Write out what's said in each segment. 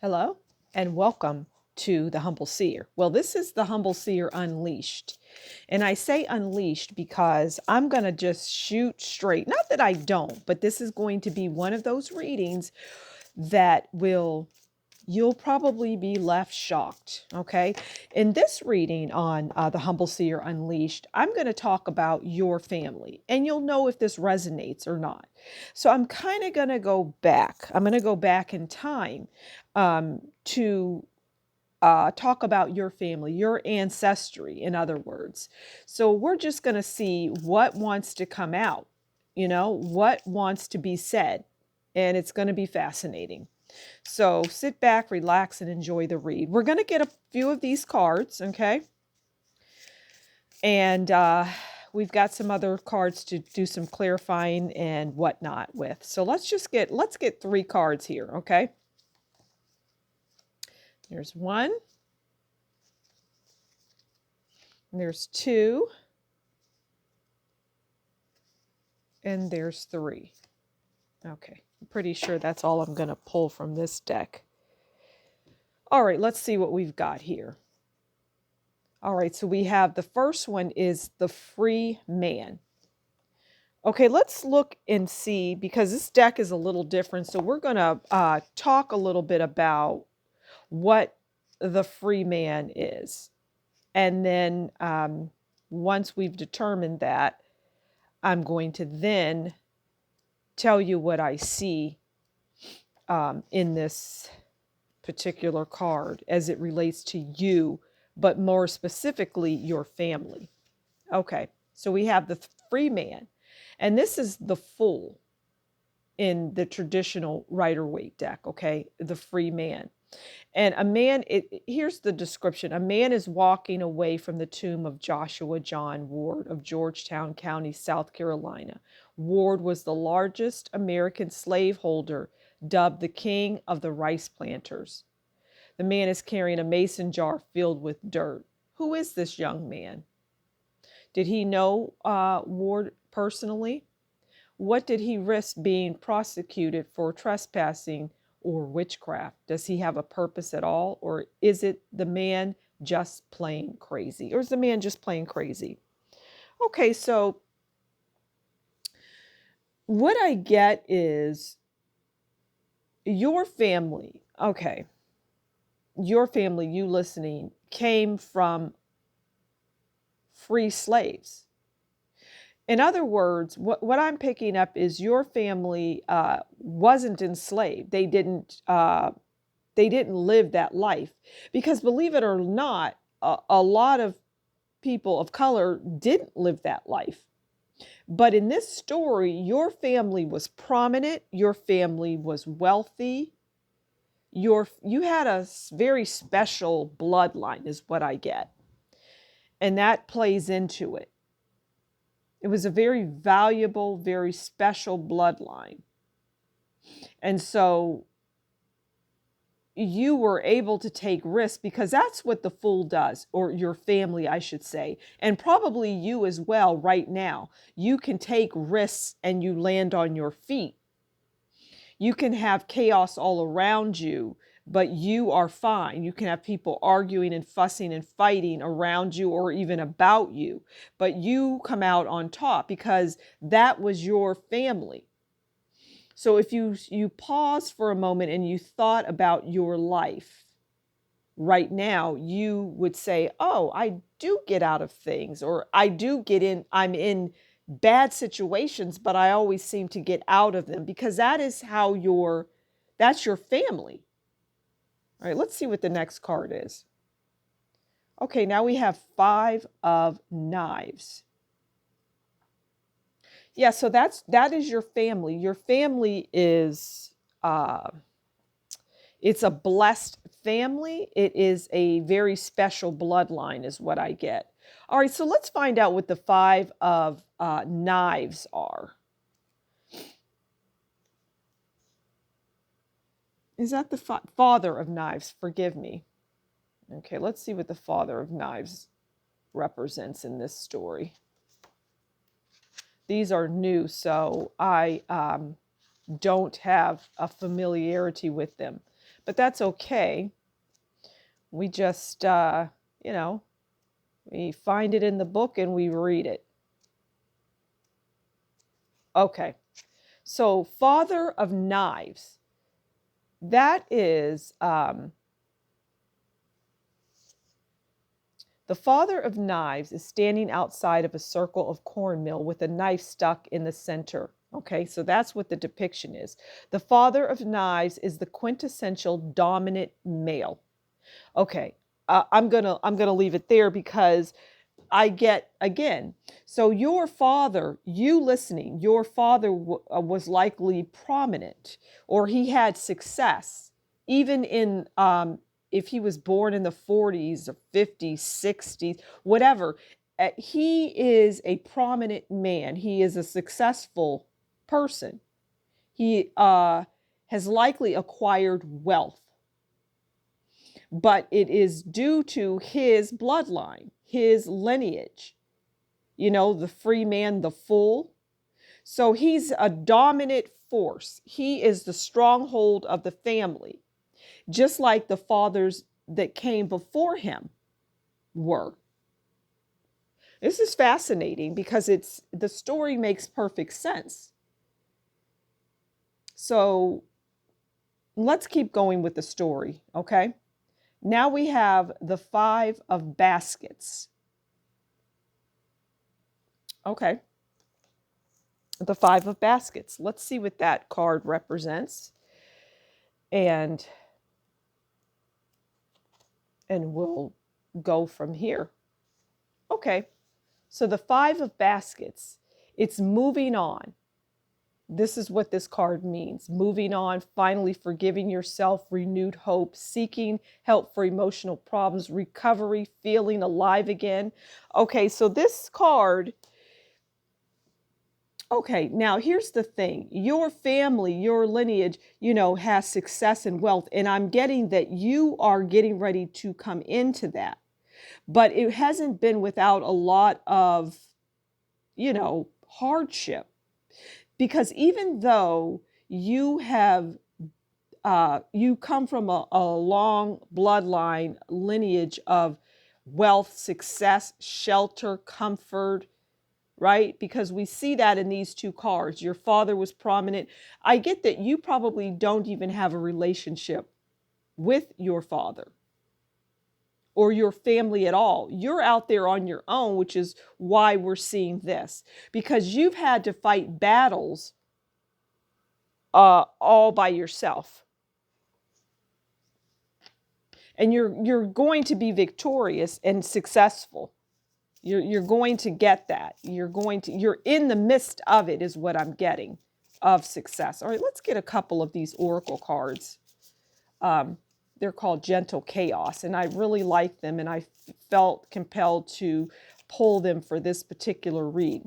Hello and welcome to the Humble Seer. Well, this is the Humble Seer Unleashed. And I say unleashed because I'm going to just shoot straight. Not that I don't, but this is going to be one of those readings that you'll probably be left shocked. Okay. In this reading on the Humble Seer Unleashed, I'm going to talk about your family and you'll know if this resonates or not. So I'm kind of going to go back. I'm going to go back in time to talk about your family, your ancestry, in other words. So we're just going to see what wants to come out, what wants to be said. And it's going to be fascinating. So sit back, relax, and enjoy the read. We're going to get a few of these cards, okay? And we've got some other cards to do some clarifying and whatnot with. So let's get 3 cards here, okay? There's 1. And there's 2. And there's 3. Okay, I'm pretty sure that's all I'm going to pull from this deck. All right, let's see what we've got here. All right, so we have the first one is the free man. Okay, let's look and see, because this deck is a little different. So we're going to talk a little bit about what the free man is. And then once we've determined that, I'm going to then tell you what I see in this particular card as it relates to you, but more specifically, your family. Okay, so we have the free man. And this is the Fool in the traditional Rider-Waite deck, okay? The free man. And a man, here's the description. A man is walking away from the tomb of Joshua John Ward of Georgetown County, South Carolina. Ward was the largest American slaveholder, dubbed the king of the rice planters. The man is carrying a mason jar filled with dirt. Who is this young man? Did he know Ward personally? What did he risk being prosecuted for trespassing or witchcraft? Does he have a purpose at all? Or is it the man just plain crazy? Or is the man just plain crazy? Okay, so what I get is your family, okay, your family, you listening, came from free slaves. In other words, what I'm picking up is your family wasn't enslaved. They didn't live that life, because believe it or not, a lot of people of color didn't live that life. But in this story, your family was prominent. Your family was wealthy. You had a very special bloodline, is what I get, and that plays into it. It was a very valuable, very special bloodline. And so you were able to take risks, because that's what the Fool does, or your family, I should say. And probably you as well right now. You can take risks and you land on your feet. You can have chaos all around you, but you are fine. You can have people arguing and fussing and fighting around you or even about you, but you come out on top because that was your family. So if you pause for a moment and you thought about your life right now, you would say, oh, I do get out of things, or I'm in bad situations, but I always seem to get out of them, because that's your family. All right, let's see what the next card is. Okay, now we have 5 of Knives. Yeah, so that is your family. Your family is it's a blessed family. It is a very special bloodline, is what I get. All right, so let's find out what the 5 of Knives are. Is that the Father of Knives? Forgive me. Okay, let's see what the Father of Knives represents in this story. These are new, so I don't have a familiarity with them. but that's okay. We just, we find it in the book and we read it. Okay, so Father of Knives. That is, the Father of Knives is standing outside of a circle of cornmeal with a knife stuck in the center. Okay, so that's what the depiction is. The Father of Knives is the quintessential dominant male. Okay, I'm gonna leave it there because I get again. So your father, you listening, your father was likely prominent, or he had success, even in if he was born in the 40s or 50s, 60s, whatever. He is a prominent man. He is a successful person. He has likely acquired wealth, but it is due to his bloodline, his lineage, the free man, the fool. So he's a dominant force. He is the stronghold of the family, just like the fathers that came before him were. This is fascinating because the story makes perfect sense. So let's keep going with the story, okay? Now we have the 5 of baskets. Okay. The 5 of baskets. Let's see what that card represents. And we'll go from here. Okay. So the 5 of baskets, it's moving on. This is what this card means. Moving on, finally forgiving yourself, renewed hope, seeking help for emotional problems, recovery, feeling alive again. Okay, so this card, okay, now here's the thing. Your family, your lineage, has success and wealth. And I'm getting that you are getting ready to come into that. But it hasn't been without a lot of, hardship. Because even though you have, you come from a long bloodline lineage of wealth, success, shelter, comfort, right? Because we see that in these 2 cards. Your father was prominent. I get that you probably don't even have a relationship with your father or your family at all. You're out there on your own, which is why we're seeing this. Because you've had to fight battles all by yourself. And you're going to be victorious and successful. You're going to get that. You're in the midst of it is what I'm getting of success. All right, let's get a couple of these oracle cards. They're called Gentle Chaos, and I really like them, and I felt compelled to pull them for this particular read.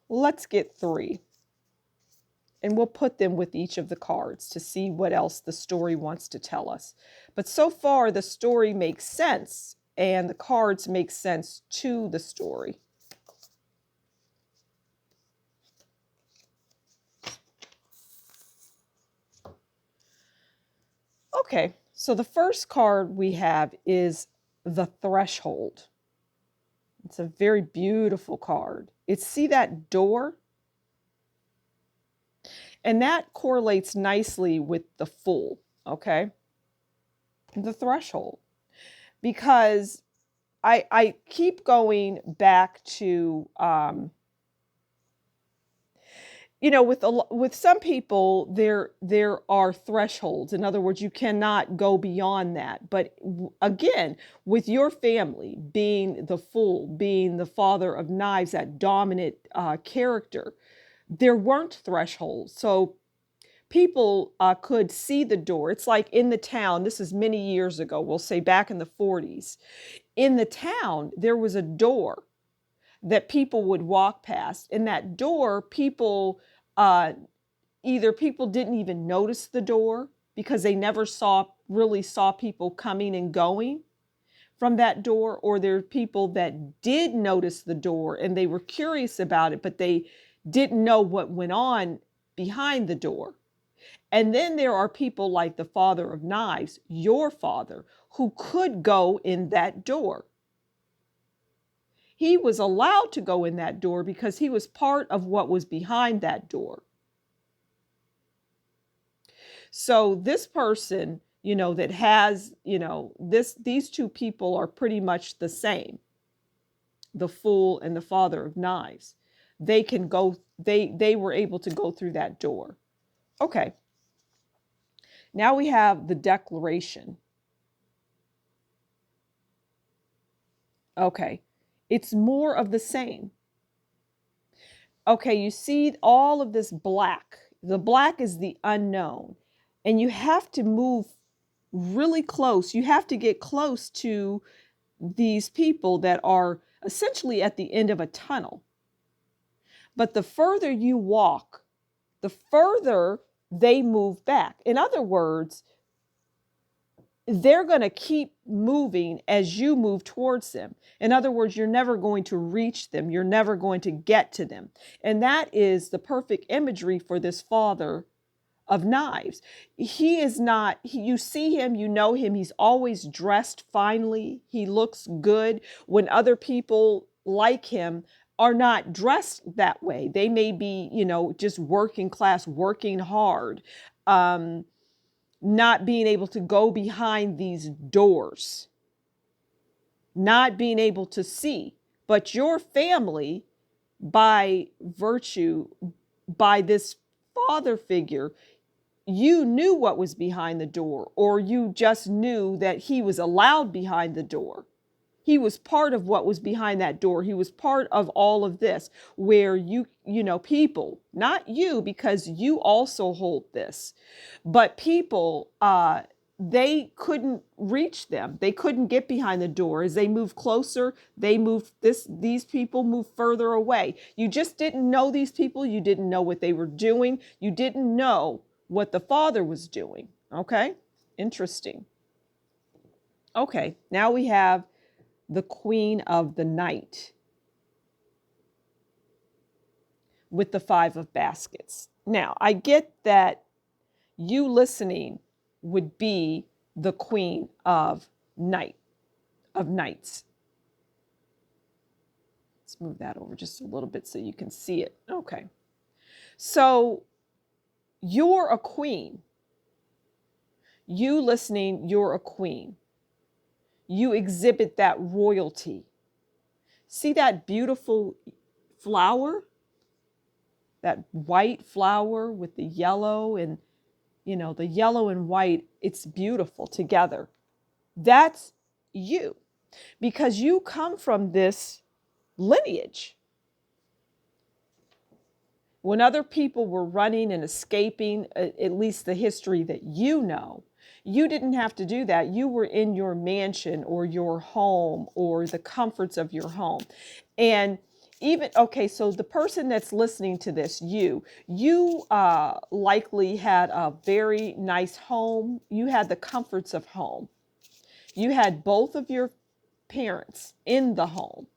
Let's get 3. And we'll put them with each of the cards to see what else the story wants to tell us. But so far, the story makes sense, and the cards make sense to the story. Okay, so the first card we have is the Threshold. It's a very beautiful card. See that door? And that correlates nicely with the Fool, okay? The Threshold. Because I keep going back to, with some people, there are thresholds. In other words, you cannot go beyond that. But again, with your family being the Fool, being the Father of Knives, that dominant character, there weren't thresholds. So people could see the door. It's like in the town, this is many years ago, we'll say back in the 40s. In the town, there was a door that people would walk past. In that door, people, either people didn't even notice the door because they never really saw people coming and going from that door, or there are people that did notice the door and they were curious about it, but they didn't know what went on behind the door. And then there are people like the father of knives, your father, who could go in that door. He was allowed to go in that door because he was part of what was behind that door. So this person, that has, these two people are pretty much the same, the fool and the father of knives. They can go, they were able to go through that door. Okay. Now we have the declaration. Okay. It's more of the same. Okay, you see all of this black. The black is the unknown. And you have to move really close. You have to get close to these people that are essentially at the end of a tunnel. But the further you walk, the further they move back. In other words, they're going to keep moving as you move towards them. In other words, you're never going to reach them. You're never going to get to them. And that is the perfect imagery for this father of knives. He is not, you see him, you know him. He's always dressed finely. He looks good when other people like him are not dressed that way. They may be, just working class, working hard. Not being able to go behind these doors, not being able to see. But your family, by virtue, by this father figure, you knew what was behind the door, or you just knew that he was allowed behind the door. He was part of what was behind that door. He was part of all of this, where people, not you, because you also hold this, but people, they couldn't reach them. They couldn't get behind the door. As they moved closer, these people moved further away. You just didn't know these people. You didn't know what they were doing. You didn't know what the father was doing. Okay? Interesting. Okay, now we have the Queen of the Night with the Five of Baskets. Now, I get that you listening would be the Queen of Nights. Let's move that over just a little bit so you can see it. Okay. So you're a queen. You listening, you're a queen. You exhibit that royalty. See that beautiful flower? That white flower with the yellow and, the yellow and white, it's beautiful together. That's you, because you come from this lineage. When other people were running and escaping, at least the history that you know, you didn't have to do that. You were in your mansion or your home or the comforts of your home. And so the person that's listening to this, you likely had a very nice home. You had the comforts of home. You had both of your parents in the home.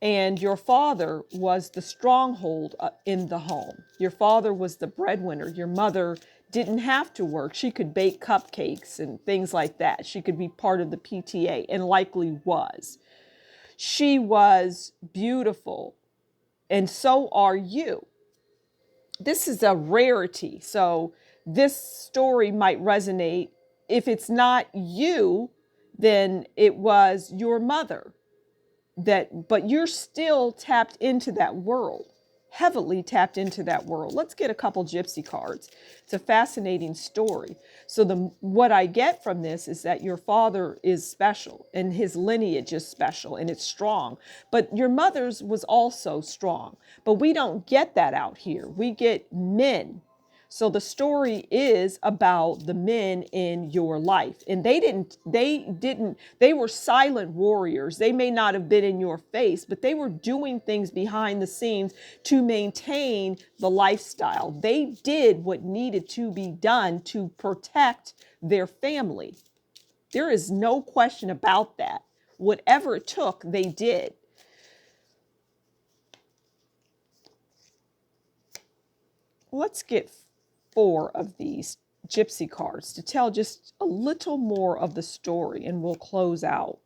And your father was the stronghold in the home. Your father was the breadwinner. Your mother didn't have to work. She could bake cupcakes and things like that. She could be part of the PTA, and likely was. She was beautiful, and so are you. This is a rarity. So this story might resonate. If it's not you, then it was your mother. But you're still tapped into that world, heavily tapped into that world. Let's get a couple gypsy cards. It's a fascinating story. So what I get from this is that your father is special and his lineage is special and it's strong, but your mother's was also strong. But we don't get that out here. We get men. So the story is about the men in your life. And they were silent warriors. They may not have been in your face, but they were doing things behind the scenes to maintain the lifestyle. They did what needed to be done to protect their family. There is no question about that. Whatever it took, they did. let's get 4 of these gypsy cards to tell just a little more of the story, and we'll close out.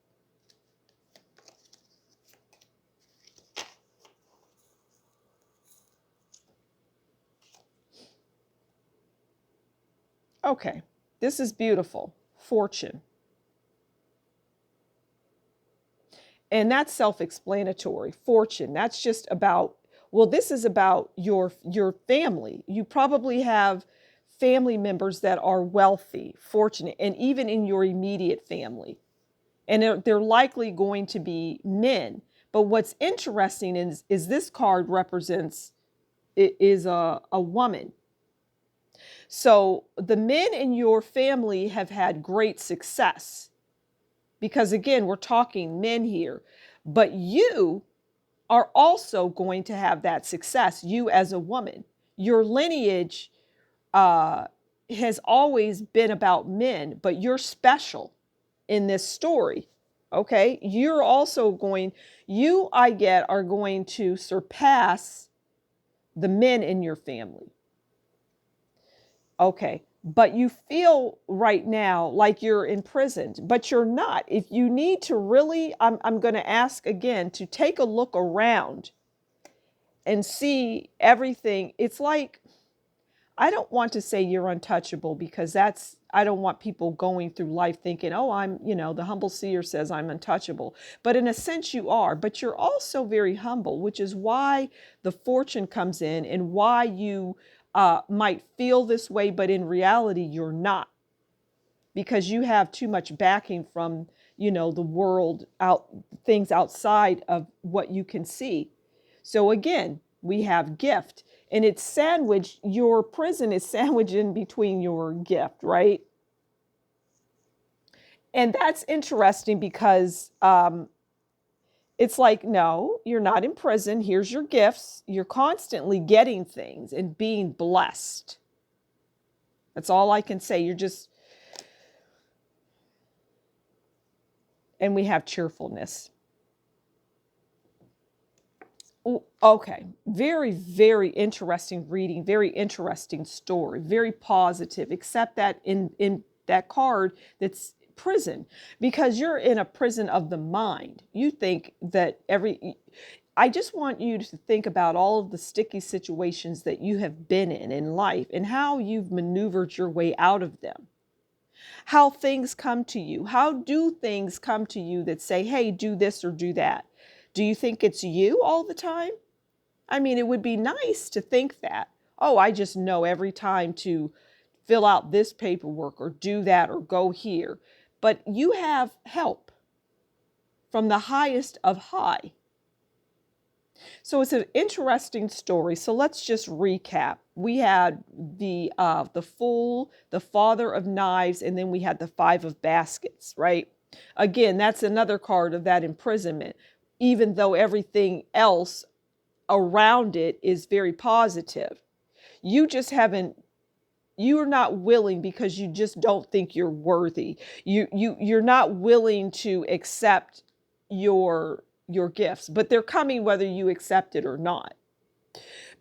Okay, this is beautiful. Fortune. And that's self-explanatory. Fortune, that's just about, well, this is about your family. You probably have family members that are wealthy, fortunate, and even in your immediate family. And they're likely going to be men. But what's interesting is this card represents, it is a woman. So the men in your family have had great success, because again, we're talking men here, but you are also going to have that success, you as a woman. Your lineage has always been about men, but you're special in this story. Okay, you're also going, you, I get, are going to surpass the men in your family. Okay, but you feel right now like you're imprisoned, but you're not. If you need to really, I'm going to ask again to take a look around and see everything. It's like, I don't want to say you're untouchable, because that's, I don't want people going through life thinking, oh, I'm, the humble seer says I'm untouchable. But in a sense you are, but you're also very humble, which is why the fortune comes in, and why you might feel this way, but in reality you're not, because you have too much backing from, the world, out, things outside of what you can see. So again, we have gift, and it's sandwiched, your prison is sandwiched in between your gift, right? And that's interesting, because it's like, no, you're not in prison. Here's your gifts. You're constantly getting things and being blessed. That's all I can say. You're just, and we have cheerfulness. Okay, very, very interesting reading, very interesting story, very positive, except that in that card, that's prison, because you're in a prison of the mind. You think that I just want you to think about all of the sticky situations that you have been in life, and how you've maneuvered your way out of them. How things come to you. How do things come to you that say, hey, do this or do that? Do you think it's you all the time? I mean, it would be nice to think that, oh, I just know every time to fill out this paperwork or do that or go here. But you have help from the highest of high. So it's an interesting story. So let's just recap. We had the Fool, the Father of Knives, and then we had the Five of Baskets, right? Again, that's another card of that imprisonment, even though everything else around it is very positive. You just haven't, you're not willing, because you just don't think you're worthy. You're not willing to accept your gifts, but they're coming whether you accept it or not.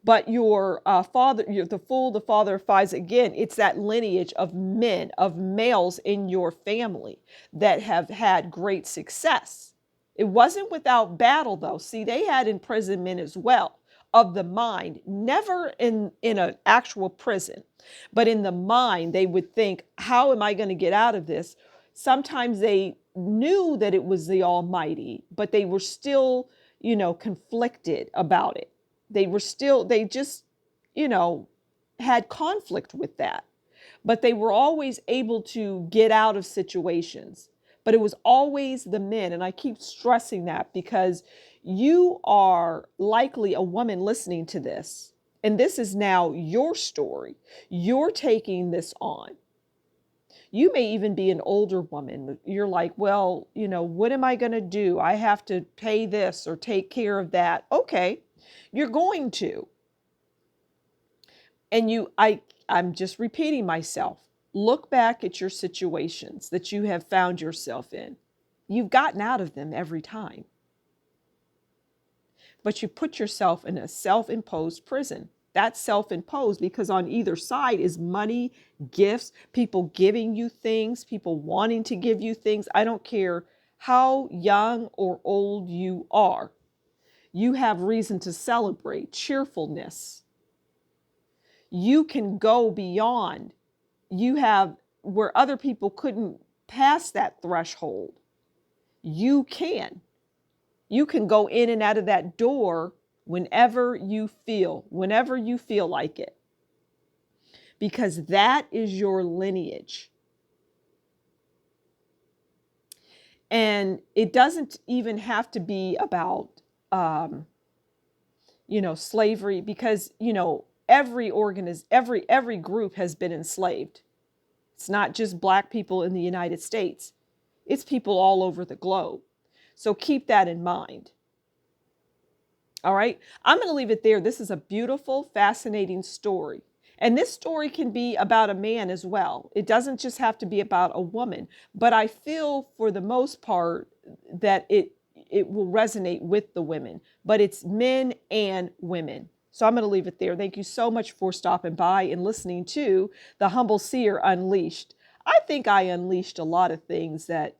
But your father, you're the Fool, the Father of Fives, again, it's that lineage of men, of males in your family that have had great success. It wasn't without battle, though. See, they had imprisonment as well, of the mind, never in an actual prison, but in the mind. They would think, how am I going to get out of this? Sometimes they knew that it was the Almighty, but they were still, conflicted about it. They just, had conflict with that. But they were always able to get out of situations. But it was always the men. And I keep stressing that, because you are likely a woman listening to this. And this is now your story. You're taking this on. You may even be an older woman. You're like, well, what am I going to do? I have to pay this or take care of that. Okay, you're going to. And I'm just repeating myself. Look back at your situations that you have found yourself in. You've gotten out of them every time. But you put yourself in a self-imposed prison. That's self-imposed, because on either side is money, gifts, people giving you things, people wanting to give you things. I don't care how young or old you are. You have reason to celebrate cheerfulness. You can go beyond. You have where other people couldn't pass that threshold. You can. You can go in and out of that door whenever you feel like it. Because that is your lineage. And it doesn't even have to be about, slavery, because, every group has been enslaved. It's not just Black people in the United States. It's people all over the globe. So keep that in mind. All right. I'm going to leave it there. This is a beautiful, fascinating story. And this story can be about a man as well. It doesn't just have to be about a woman. But I feel for the most part that it will resonate with the women. But it's men and women. So I'm going to leave it there. Thank you so much for stopping by and listening to The Humble Seer Unleashed. I think I unleashed a lot of things that,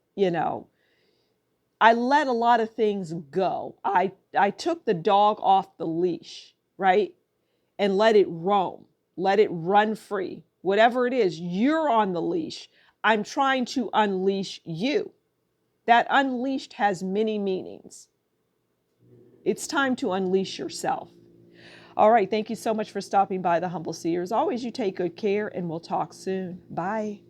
I let a lot of things go. I took the dog off the leash, right? And let it roam. Let it run free. Whatever it is, you're on the leash. I'm trying to unleash you. That unleashed has many meanings. It's time to unleash yourself. All right. Thank you so much for stopping by The Humble Seer. As always, you take good care, and we'll talk soon. Bye.